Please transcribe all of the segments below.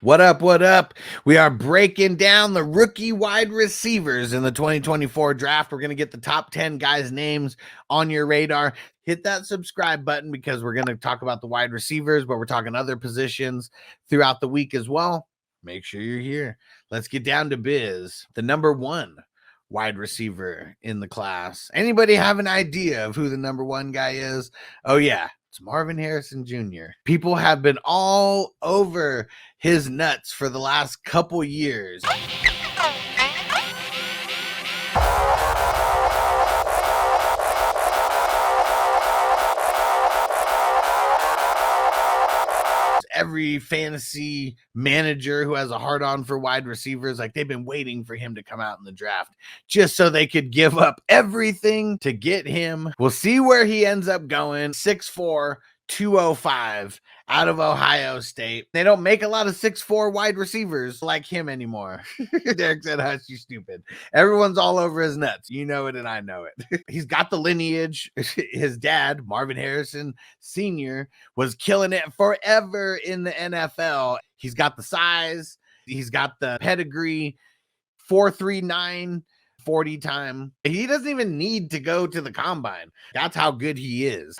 What up? What up? We are breaking down the rookie wide receivers in the 2024 draft. We're going to get the top 10 guys' names on your radar. Hit that subscribe button because we're going to talk about the wide receivers, but we're talking other positions throughout the week as well. Make sure you're here. Let's get down to biz. The number one wide receiver in the class. Anybody have an idea of who the number one guy is? Oh, yeah. It's Marvin Harrison Jr. People have been all over his nuts for the last couple years. Every fantasy manager who has a hard on for wide receivers, like they've been waiting for him to come out in the draft just so they could give up everything to get him. We'll see where he ends up going. 6'4", 205 out of Ohio State. They don't make a lot of 6'4" wide receivers like him anymore. Derek said, hush, you stupid. Everyone's all over his nuts. You know it and I know it. He's got the lineage. His dad, Marvin Harrison Sr., was killing it forever in the NFL. He's got the size. He's got the pedigree. 4.39 40 time. He doesn't even need to go to the combine. That's how good he is.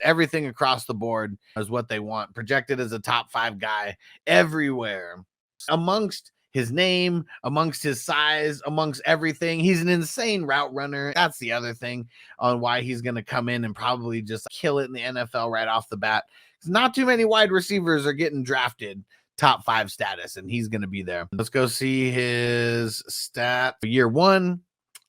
Everything across the board is what they want. Projected as a top 5 guy everywhere. Amongst his name, amongst his size, amongst everything. He's an insane route runner. That's the other thing on why he's going to come in and probably just kill it in the NFL right off the bat. Not too many wide receivers are getting drafted top 5 status, and he's going to be there. Let's go see his stat. Year 1,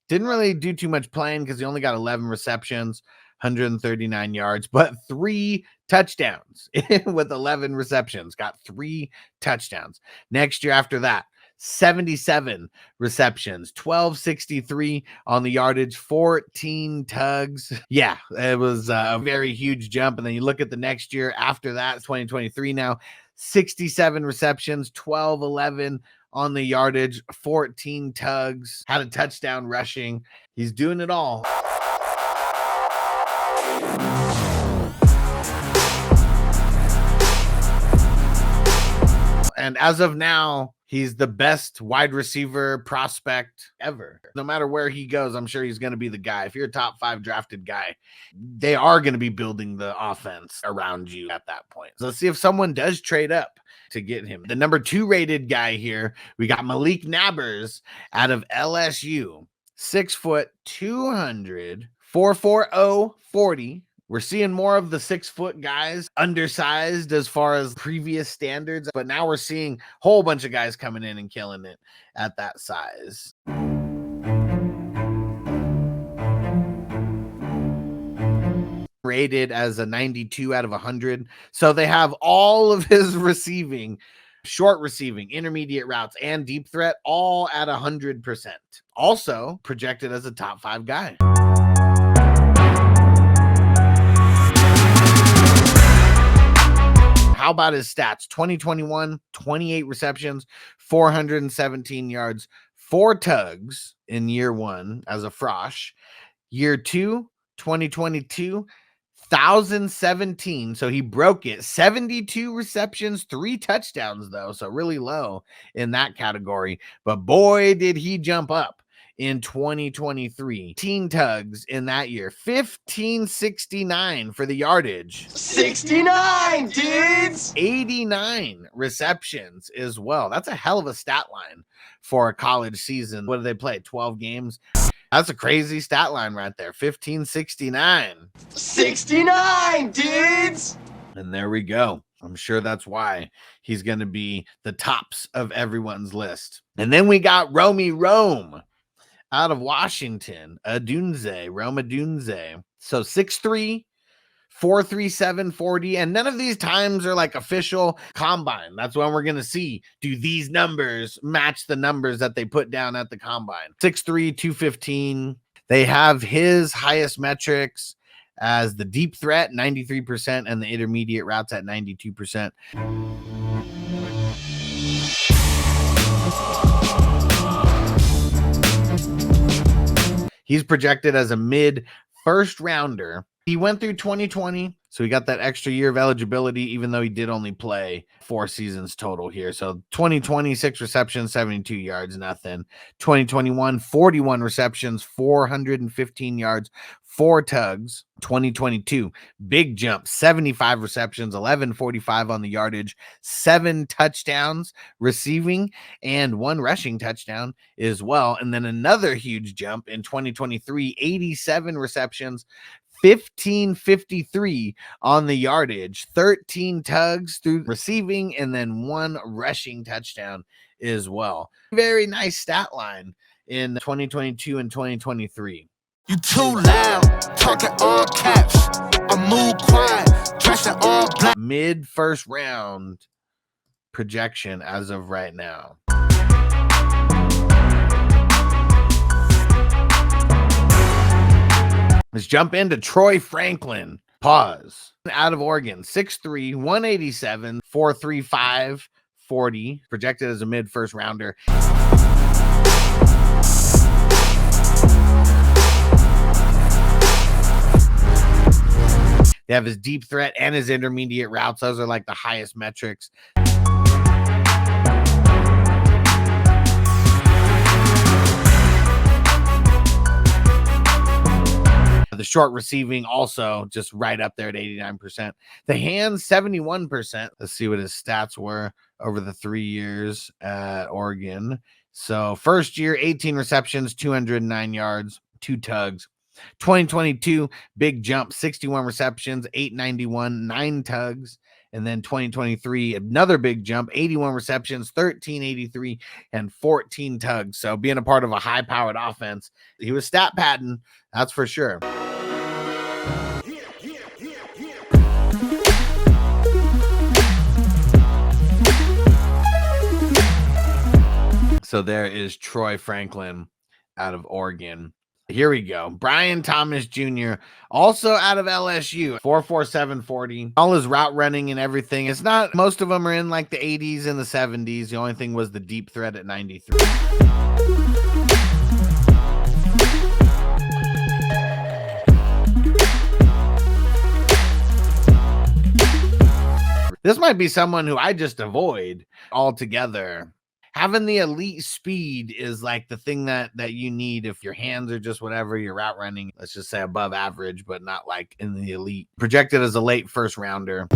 didn't really do too much playing because he only got 11 receptions. 139 yards, but 3 touchdowns with 11 receptions. Got 3 touchdowns. Next year after that, 77 receptions, 1263 on the yardage, 14 tugs. Yeah, it was a very huge jump. And then you look at the next year after that, 2023 now, 67 receptions, 1211 on the yardage, 14 tugs, had a touchdown rushing. He's doing it all. And as of now, he's the best wide receiver prospect ever. No matter where he goes, I'm sure he's going to be the guy. If you're a top 5 drafted guy, they are going to be building the offense around you at that point. So let's see if someone does trade up to get him. The number 2 rated guy here, we got Malik Nabers out of LSU. 6 foot, 200, 4.40 40. We're seeing more of the 6 foot guys, undersized as far as previous standards, but now we're seeing a whole bunch of guys coming in and killing it at that size. Rated as a 92 out of 100. So they have all of his receiving, short receiving, intermediate routes, and deep threat all at 100%. Also projected as a top 5 guy. How about his stats? 2021, 28 receptions, 417 yards, 4 tugs in year 1 as a frosh. Year 2, 2022, 1,017. So he broke it. 72 receptions, 3 touchdowns, though. So really low in that category. But boy, did he jump up in 2023. 18 tugs in that year. 1569 for the yardage. 69, dudes! 89 receptions as well. That's a hell of a stat line for a college season. What do they play? 12 games? That's a crazy stat line right there. 1569. 69, dudes! And there we go. I'm sure that's why he's going to be the tops of everyone's list. And then we got Romy Rome out of Washington, Rome Odunze. So 6'3", 4.37 40, and none of these times are like official combine. That's when we're going to see, do these numbers match the numbers that they put down at the combine? 6'3", 215. They have his highest metrics as the deep threat, 93%, and the intermediate routes at 92%. He's projected as a mid first rounder. He went through 2020, so he got that extra year of eligibility, even though he did only play 4 seasons total here. So 2020, 6 receptions, 72 yards, nothing. 2021, 41 receptions, 415 yards, 4 tugs. 2022, big jump, 75 receptions, 1145 on the yardage, 7 touchdowns receiving, and 1 rushing touchdown as well. And then another huge jump in 2023, 87 receptions, 1553 on the yardage, 13 tugs through receiving, and then 1 rushing touchdown as well. Very nice stat line in 2022 and 2023. You too loud, talking all caps. I move quiet, dressing all black. Mid first round projection as of right now. Let's jump into Troy Franklin. Pause. Out of Oregon, 6'3", 187, 4.35, 40. Projected as a mid first rounder. They have his deep threat and his intermediate routes. Those are like the highest metrics. The short receiving also just right up there at 89%. The hands, 71%. Let's see what his stats were over the 3 years at Oregon. So first year, 18 receptions, 209 yards, 2 tugs. 2022, big jump, 61 receptions, 891, 9 tugs. And then 2023, another big jump, 81 receptions, 1383, and 14 tugs. So being a part of a high-powered offense, he was stat padding, that's for sure. So there is Troy Franklin out of Oregon. Here we go. Brian Thomas Jr., also out of LSU, 4.47 40. All his route running and everything. It's not, most of them are in like the 80s and the 70s. The only thing was the deep threat at 93. This might be someone who I just avoid altogether. Having the elite speed is like the thing that you need if your hands are just whatever, your route running, let's just say above average, but not like in the elite. Projected as a late first rounder.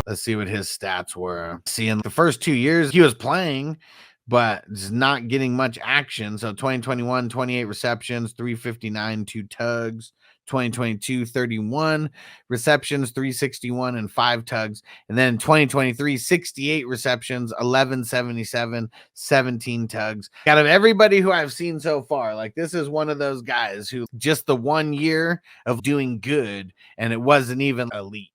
Let's see what his stats were. See, in the first 2 years, he was playing, but just not getting much action. So 2021, 28 receptions, 359, 2 tugs. 2022, 31 receptions, 361, and 5 tugs. And then 2023, 68 receptions, 1177, 17 tugs. Out of everybody who I've seen so far, like this is one of those guys who just the 1 year of doing good, and it wasn't even elite.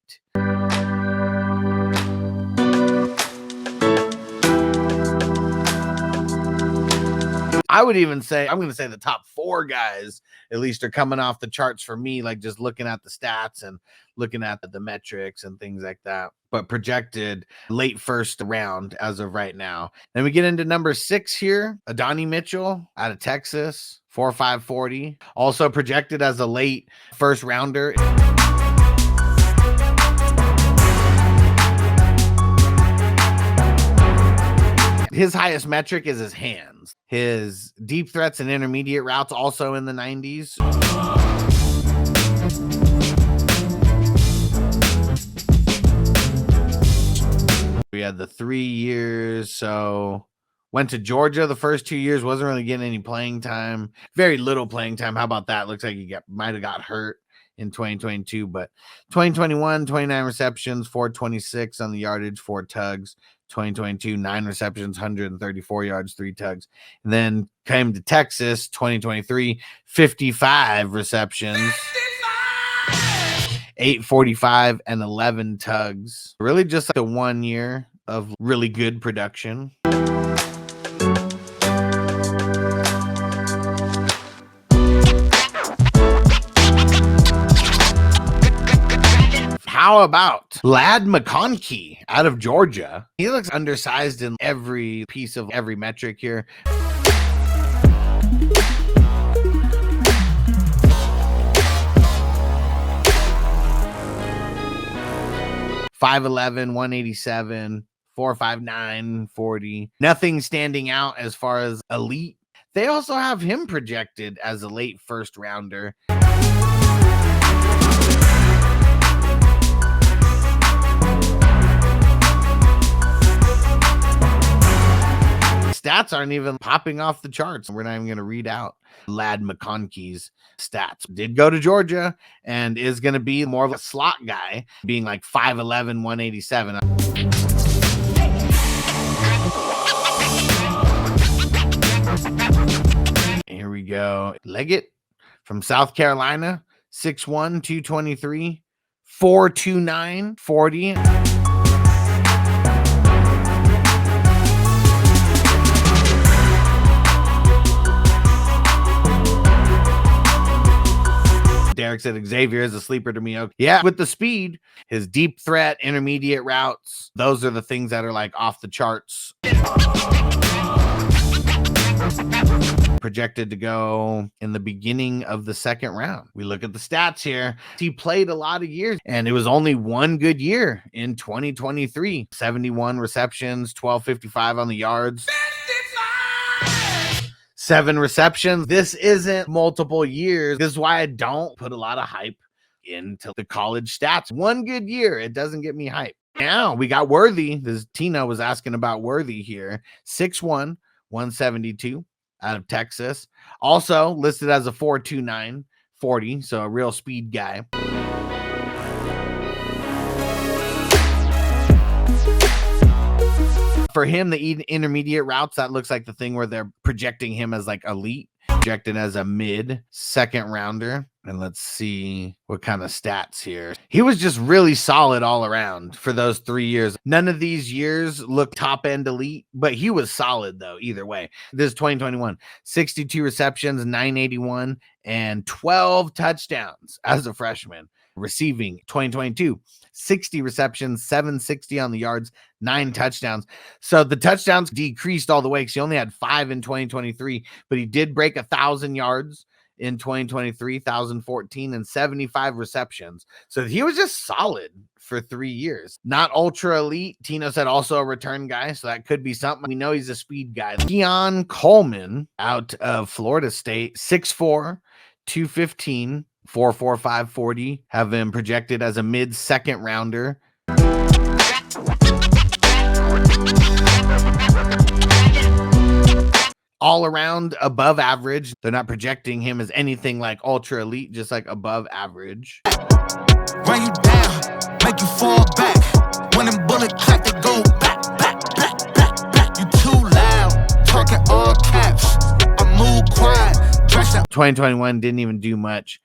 I would even say, I'm going to say the top 4 guys at least are coming off the charts for me, like just looking at the stats and looking at the metrics and things like that. But projected late first round as of right now. Then we get into number 6 here, Adonai Mitchell out of Texas, 4.5 40. Also projected as a late first rounder. His highest metric is his hands. His deep threats and intermediate routes also in the 90s. We had the 3 years, so went to Georgia the first 2 years, wasn't really getting any playing time. Very little playing time. How about that? Looks like he might have got hurt in 2022, but 2021, 29 receptions, 426 on the yardage, 4 tugs. 2022, 9 receptions, 134 yards, 3 tugs. And then came to Texas, 2023, 55 receptions, 845, and 11 tugs. Really just like the 1 year of really good production. How about Lad McConkey out of Georgia? He looks undersized in every piece of every metric here. .5'11", 187, 4'5'9", 40. Nothing standing out as far as elite. They also have him projected as a late first rounder. Stats aren't even popping off the charts. We're not even going to read out Lad McConkey's stats. Did go to Georgia and is going to be more of a slot guy, being like 5'11", 187. Here we go. Leggett from South Carolina, 6'1", 223, 4'29", 40. Derek said Xavier is a sleeper to me. Okay. Yeah, with the speed, his deep threat, intermediate routes, those are the things that are like off the charts. Projected to go in the beginning of the second round. We look at the stats here. He played a lot of years, and it was only one good year in 2023. 71 receptions, 1255 on the yards. 7 receptions. This isn't multiple years. This is why I don't put a lot of hype into the college stats. One good year, it doesn't get me hype. Now we got Worthy. This Tina was asking about Worthy here. 6'1", 172 out of Texas. Also listed as a 4'29", 40. So a real speed guy. For him, the intermediate routes, that looks like the thing where they're projecting him as like elite, projected as a mid second rounder. And let's see what kind of stats here. He was just really solid all around for those 3 years. None of these years look top end elite, but he was solid though, either way. This is 2021, 62 receptions, 981, and 12 touchdowns as a freshman. Receiving 2022, 60 receptions, 760 on the yards, 9 touchdowns. So the touchdowns decreased all the way because he only had 5 in 2023, but he did break 1,000 yards in 2023, 1,014, and 75 receptions. So he was just solid for 3 years. Not ultra elite. Tino said also a return guy, so that could be something. We know he's a speed guy. Keon Coleman out of Florida State, 6'4", 215, 4.45 40, have been projected as a mid second rounder. All around above average. They're not projecting him as anything like ultra elite, just like above average. Run you down, make you fall back. When them bullet clap, they go back, back, back, back, back. You too loud, talking all caps. I move quiet, dress up. 2021 didn't even do much.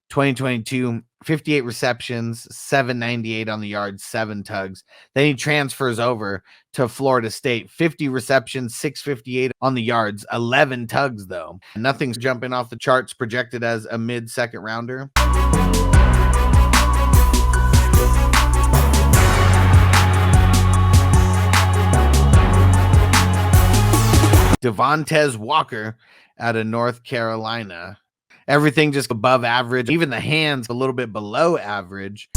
2022, 58 receptions, 798 on the yard, 7 tugs. Then he transfers over to Florida State, 50 receptions, 658 on the yards, 11 tugs though. Nothing's jumping off the charts, projected as a mid second rounder. Devontae Walker out of North Carolina. Everything just above average. Even the hands a little bit below average.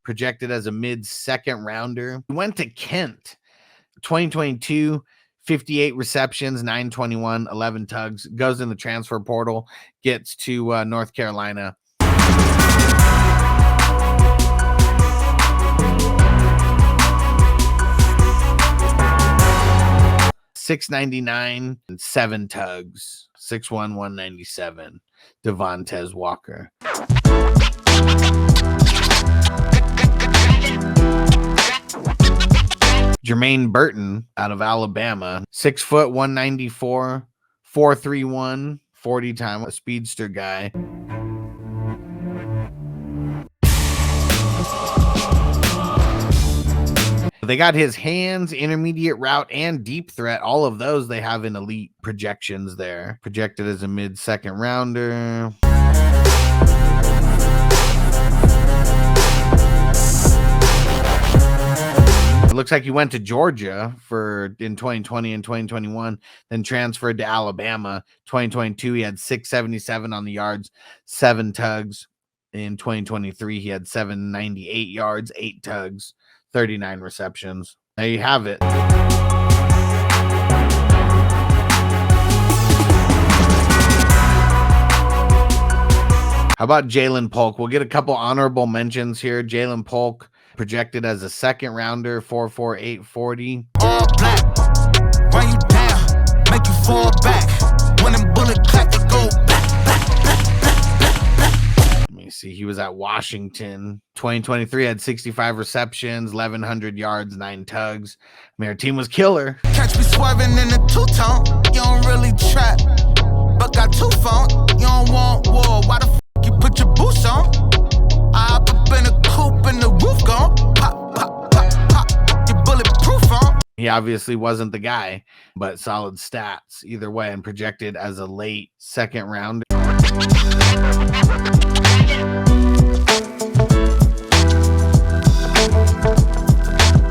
Projected as a mid second rounder. He went to Kent. 2022, 58 receptions, 921, 11 tugs. Goes in the transfer portal. Gets to North Carolina. .699 and 7 tugs. 6'1", 197. Devontae Walker. Jermaine Burton out of Alabama. 6 foot, 194, 4.31, 40 time. A speedster guy. They got his hands, intermediate route, and deep threat. All of those they have in elite projections there. Projected as a mid-second rounder. It looks like he went to Georgia in 2020 and 2021, then transferred to Alabama. 2022, he had 677 on the yards, 7 tugs. In 2023, he had 798 yards, 8 tugs, 39 receptions. There you have it. How about Jalen Polk? We'll get a couple honorable mentions here. Jalen Polk, projected as a second rounder, 4.4, 840. All black, run you down, make you fall back. When them bullet clap, they go back. Let me see. He was at Washington. 2023 had 65 receptions, 1,100 yards, 9 tugs. I mean, our team was killer. Catch me swerving in a two-tone. You don't really trap, but got 2 phones. You don't want war. Why the you put your boots on? I hop up in a coupe and the roof gone. Pop, pop, pop, pop. You bulletproof on. He obviously wasn't the guy, but solid stats either way, and projected as a late second rounder.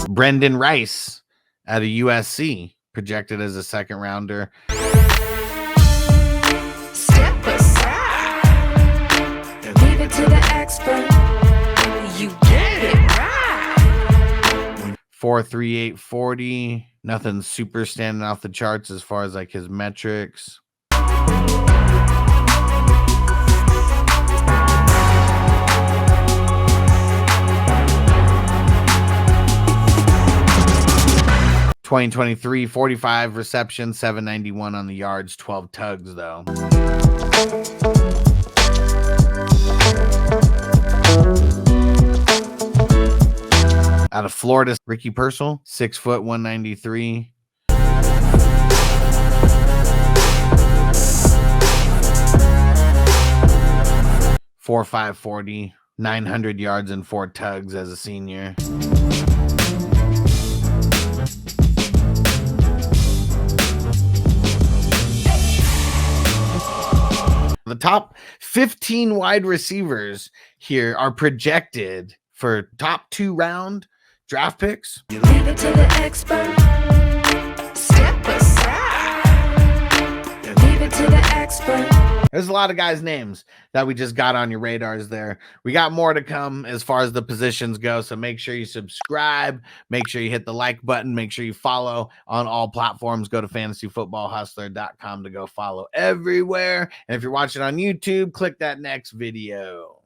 Brendan Rice out of USC, projected as a second rounder. Step aside, leave it to the expert. You get it right. 4.3, 840. Nothing super standing off the charts as far as like his metrics. (2023) 45 receptions, 791 on the yards, 12 tugs though. Out of Florida, Ricky Purcell, 6 foot, 193. (4, 540), 900 yards and 4 tugs as a senior. The top 15 wide receivers here are projected for top 2 round draft picks. Leave it to the expert. Step aside, leave it to the expert. There's a lot of guys' names that we just got on your radars there. We got more to come as far as the positions go, so make sure you subscribe, make sure you hit the like button, make sure you follow on all platforms. Go to fantasyfootballhustler.com to go follow everywhere. And if you're watching on YouTube, click that next video.